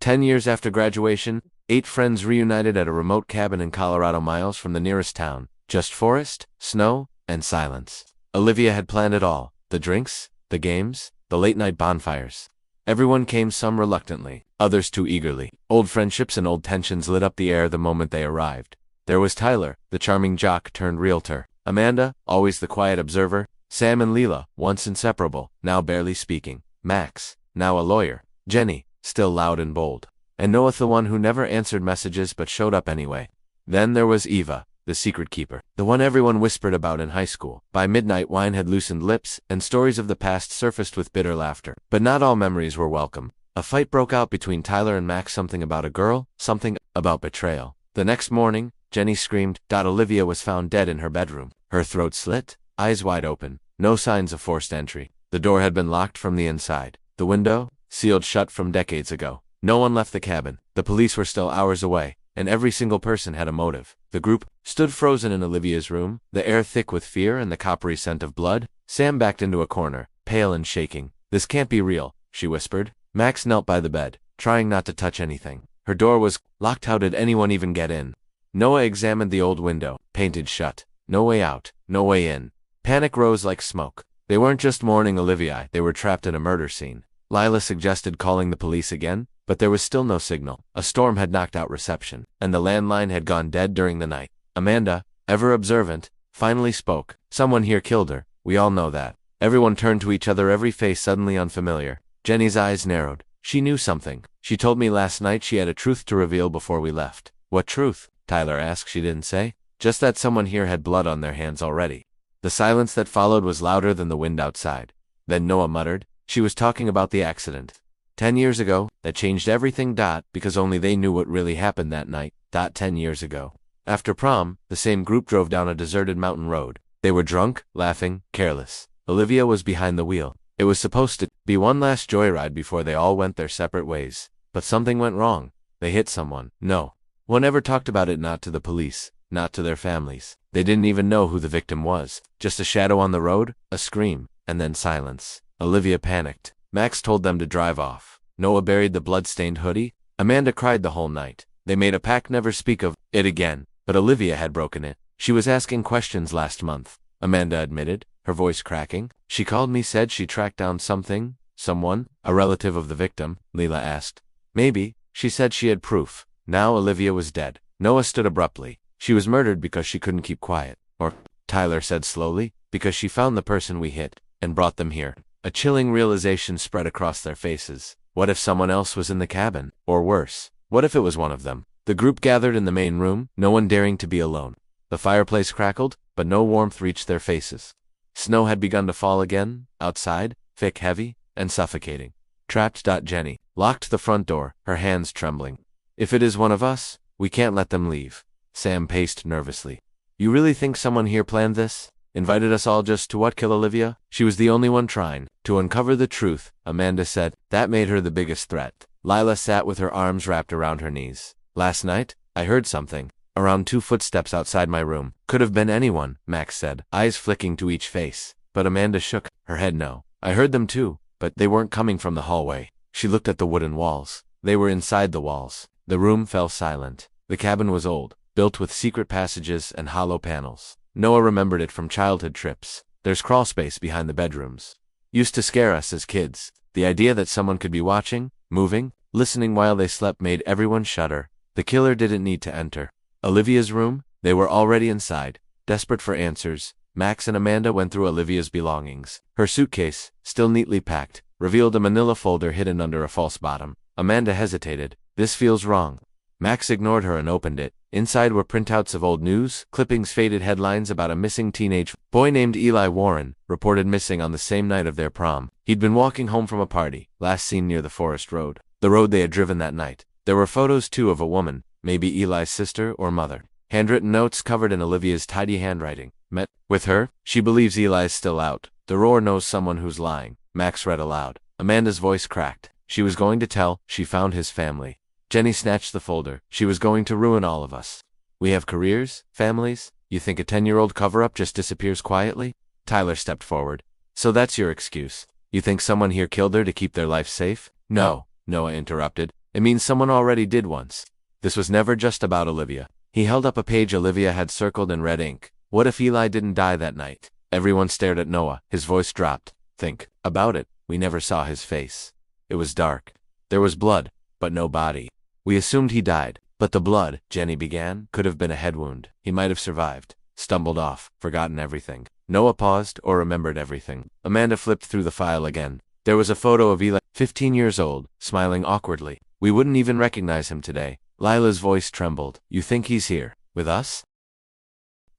10 years after graduation, 8 friends reunited at a remote cabin in Colorado miles from the nearest town. Just forest, snow, and silence. Olivia had planned it all. The drinks, the games, the late-night bonfires. Everyone came, some reluctantly, others too eagerly. Old friendships and old tensions lit up the air the moment they arrived. There was Tyler, the charming jock turned realtor. Amanda, always the quiet observer. Sam and Leela, once inseparable, now barely speaking. Max, now a lawyer. Jenny, still loud and bold. And Noah, the one who never answered messages but showed up anyway. Then there was Eva, the secret keeper, the one everyone whispered about in high school. By midnight, wine had loosened lips, and stories of the past surfaced with bitter laughter. But not all memories were welcome. A fight broke out between Tyler and Max, something about a girl, something about betrayal. The next morning, Jenny screamed. Olivia was found dead in her bedroom, her throat slit, eyes wide open, no signs of forced entry. The door had been locked from the inside. The window, sealed shut from decades ago. No one left the cabin. The police were still hours away, and every single person had a motive. The group stood frozen in Olivia's room, the air thick with fear and the coppery scent of blood. Sam backed into a corner, pale and shaking. "This can't be real," she whispered. Max knelt by the bed, trying not to touch anything. Her door was locked. How did anyone even get in? Noah examined the old window, painted shut. No way out, no way in. Panic rose like smoke. They weren't just mourning Olivia, they were trapped in a murder scene. Lila suggested calling the police again, but there was still no signal. A storm had knocked out reception, and the landline had gone dead during the night. Amanda, ever observant, finally spoke. "Someone here killed her. We all know that." Everyone turned to each other, every face suddenly unfamiliar. Jenny's eyes narrowed. "She knew something. She told me last night she had a truth to reveal before we left." "What truth?" Tyler asked. "She didn't say." "Just that someone here had blood on their hands already." The silence that followed was louder than the wind outside. Then Noah muttered, "She was talking about the accident. 10 years ago, that changed everything. Because only they knew what really happened that night. 10 years ago. After prom, the same group drove down a deserted mountain road. They were drunk, laughing, careless. Olivia was behind the wheel. It was supposed to be one last joyride before they all went their separate ways. But something went wrong. They hit someone. No one ever talked about it, not to the police, not to their families. They didn't even know who the victim was. Just a shadow on the road, a scream, and then silence. Olivia panicked. Max told them to drive off. Noah buried the blood-stained hoodie. Amanda cried the whole night. They made a pact never speak of it again. But Olivia had broken it. She was asking questions last month, Amanda admitted, her voice cracking. "She called me, said she tracked down something, someone, a relative of the victim," Leela asked. "Maybe. She said she had proof." Now Olivia was dead. Noah stood abruptly. "She was murdered because she couldn't keep quiet. Or," Tyler said slowly, "because she found the person we hit and brought them here." A chilling realization spread across their faces. What if someone else was in the cabin? Or worse, what if it was one of them? The group gathered in the main room, no one daring to be alone. The fireplace crackled, but no warmth reached their faces. Snow had begun to fall again, outside, thick, heavy, and suffocating. Trapped. Jenny locked the front door, her hands trembling. "If it is one of us, we can't let them leave." Sam paced nervously. "You really think someone here planned this? Invited us all just to kill Olivia?" "She was the only one trying to uncover the truth," Amanda said. "That made her the biggest threat." Lila sat with her arms wrapped around her knees. "Last night, I heard something. Around 2 footsteps outside my room. Could have been anyone," Max said, eyes flicking to each face. But Amanda shook her head no. "I heard them too, but they weren't coming from the hallway." She looked at the wooden walls. They were inside the walls. The room fell silent. The cabin was old, built with secret passages and hollow panels. Noah remembered it from childhood trips. "There's crawl space behind the bedrooms. Used to scare us as kids." The idea that someone could be watching, moving, listening while they slept made everyone shudder. The killer didn't need to enter Olivia's room. They were already inside, desperate for answers. Max and Amanda went through Olivia's belongings. Her suitcase, still neatly packed, revealed a manila folder hidden under a false bottom. Amanda hesitated. "This feels wrong." Max ignored her and opened it. Inside were printouts of old news, clippings, faded headlines about a missing teenage boy named Eli Warren, reported missing on the same night of their prom. He'd been walking home from a party, last seen near the forest road, the road they had driven that night. There were photos too of a woman, maybe Eli's sister or mother. Handwritten notes covered in Olivia's tidy handwriting. "Met with her. She believes Eli's still out. The roar knows someone who's lying." Max read aloud. Amanda's voice cracked. She was going to tell. She found his family. Jenny snatched the folder. "She was going to ruin all of us. We have careers, families. You think a 10-year-old cover-up just disappears quietly?" Tyler stepped forward. "So that's your excuse? You think someone here killed her to keep their life safe?" "No," Noah interrupted. It means someone already did once. This was never just about Olivia. He held up a page Olivia had circled in red ink. What if Eli didn't die that night? Everyone stared at Noah. His voice dropped. Think about it. We never saw his face. It was dark. There was blood, but no body. We assumed he died. But the blood, Jenny began, could have been a head wound. He might have survived. Stumbled off. Forgotten everything. Noah paused, or remembered everything. Amanda flipped through the file again. There was a photo of Eli, 15 years old, smiling awkwardly. We wouldn't even recognize him today. Lila's voice trembled. You think he's here, with us?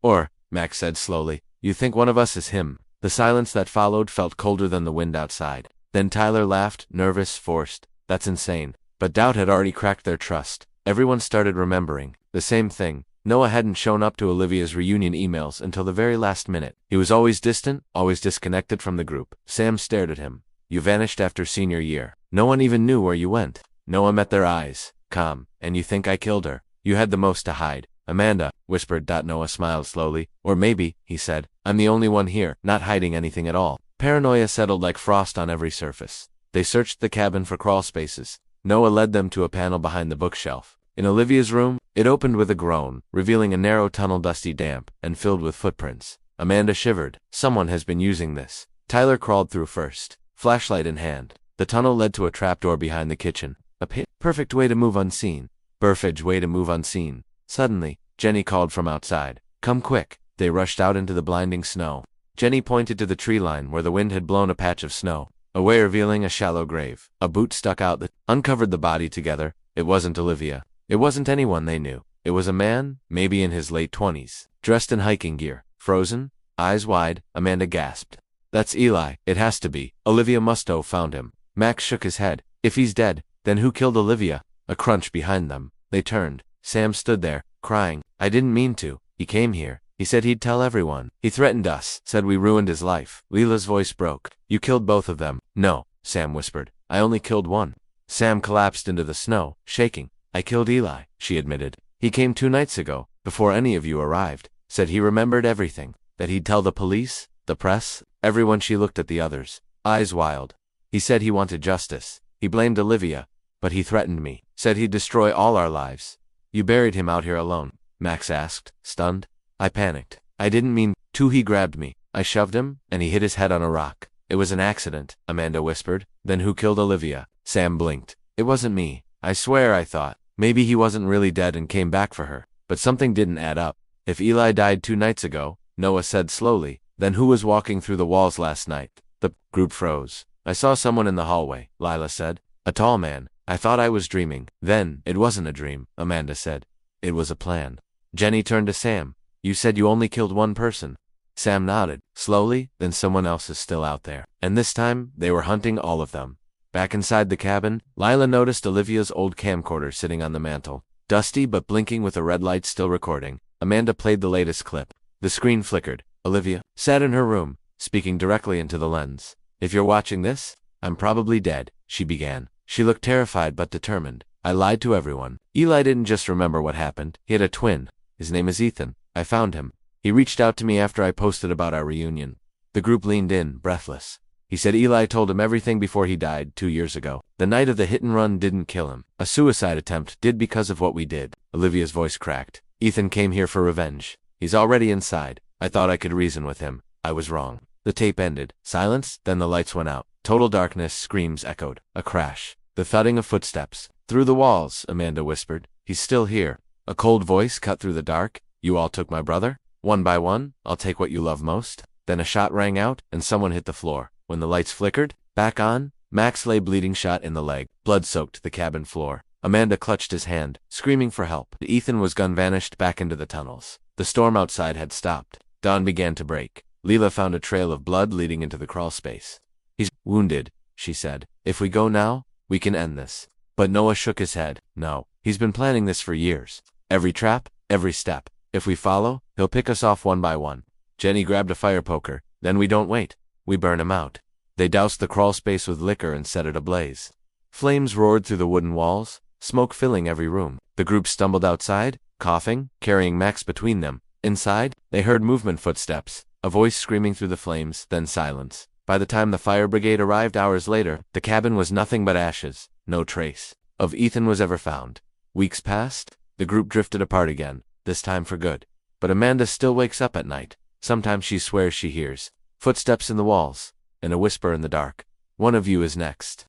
Or, Max said slowly, you think one of us is him? The silence that followed felt colder than the wind outside. Then Tyler laughed, nervous, forced. That's insane. But doubt had already cracked their trust. Everyone started remembering. The same thing. Noah hadn't shown up to Olivia's reunion emails until the very last minute. He was always distant, always disconnected from the group. Sam stared at him. You vanished after senior year. No one even knew where you went. Noah met their eyes. Calm. And you think I killed her? You had the most to hide. Amanda, whispered. Noah smiled slowly. Or maybe, he said, I'm the only one here, not hiding anything at all. Paranoia settled like frost on every surface. They searched the cabin for crawl spaces. Noah led them to a panel behind the bookshelf. In Olivia's room, it opened with a groan, revealing a narrow tunnel dusty damp, and filled with footprints. Amanda shivered. Someone has been using this. Tyler crawled through first, flashlight in hand. The tunnel led to a trapdoor behind the kitchen. A perfect way to move unseen. Perfect way to move unseen. Suddenly, Jenny called from outside. Come quick. They rushed out into the blinding snow. Jenny pointed to the tree line where the wind had blown a patch of snow, away revealing a shallow grave. A boot stuck out that uncovered the body together. It wasn't Olivia. It wasn't anyone they knew. It was a man, maybe in his late 20s, dressed in hiking gear, frozen, eyes wide. Amanda gasped. That's Eli. It has to be. Olivia must have found him. Max shook his head. If he's dead, then who killed Olivia? A crunch behind them. They turned. Sam stood there, crying. I didn't mean to. He came here. He said he'd tell everyone. He threatened us, said we ruined his life. Lila's voice broke. You killed both of them. No, Sam whispered. I only killed one. Sam collapsed into the snow, shaking. I killed Eli, she admitted. He came 2 nights ago, before any of you arrived. Said he remembered everything. That he'd tell the police, the press, everyone. She looked at the others, eyes wild. He said he wanted justice. He blamed Olivia. But he threatened me. Said he'd destroy all our lives. You buried him out here alone? Max asked, stunned. I panicked. I didn't mean to. He grabbed me. I shoved him, and he hit his head on a rock. It was an accident, Amanda whispered. Then who killed Olivia? Sam blinked. It wasn't me. I swear I thought. Maybe he wasn't really dead and came back for her. But something didn't add up. If Eli died 2 nights ago, Noah said slowly, then who was walking through the walls last night? The group froze. I saw someone in the hallway, Lila said. A tall man. I thought I was dreaming. Then, it wasn't a dream, Amanda said. It was a plan. Jenny turned to Sam. You said you only killed one person. Sam nodded, slowly. Then someone else is still out there. And this time, they were hunting all of them. Back inside the cabin, Lila noticed Olivia's old camcorder sitting on the mantel. Dusty but blinking with a red light still recording. Amanda played the latest clip. The screen flickered. Olivia sat in her room, speaking directly into the lens. If you're watching this, I'm probably dead, she began. She looked terrified but determined. I lied to everyone. Eli didn't just remember what happened. He had a twin. His name is Ethan. I found him. He reached out to me after I posted about our reunion. The group leaned in, breathless. He said Eli told him everything before he died 2 years ago. The night of the hit and run didn't kill him. A suicide attempt did because of what we did. Olivia's voice cracked. Ethan came here for revenge. He's already inside. I thought I could reason with him. I was wrong. The tape ended. Silence, then the lights went out. Total darkness, screams echoed. A crash. The thudding of footsteps. Through the walls, Amanda whispered. He's still here. A cold voice cut through the dark. You all took my brother? One by one, I'll take what you love most. Then a shot rang out, and someone hit the floor. When the lights flickered, back on, Max lay bleeding, shot in the leg. Blood soaked the cabin floor. Amanda clutched his hand, screaming for help. Ethan's gun vanished back into the tunnels. The storm outside had stopped. Dawn began to break. Lila found a trail of blood leading into the crawl space. He's wounded, she said. If we go now, we can end this. But Noah shook his head. No, he's been planning this for years. Every trap, every step. If we follow, he'll pick us off one by one. Jenny grabbed a fire poker. Then we don't wait. We burn him out. They doused the crawl space with liquor and set it ablaze. Flames roared through the wooden walls, smoke filling every room. The group stumbled outside, coughing, carrying Max between them. Inside, they heard movement, footsteps, a voice screaming through the flames, then silence. By the time the fire brigade arrived hours later, the cabin was nothing but ashes, no trace. of Ethan was ever found. Weeks passed, the group drifted apart again, this time for good. But Amanda still wakes up at night. Sometimes she swears she hears footsteps in the walls, and a whisper in the dark. One of you is next.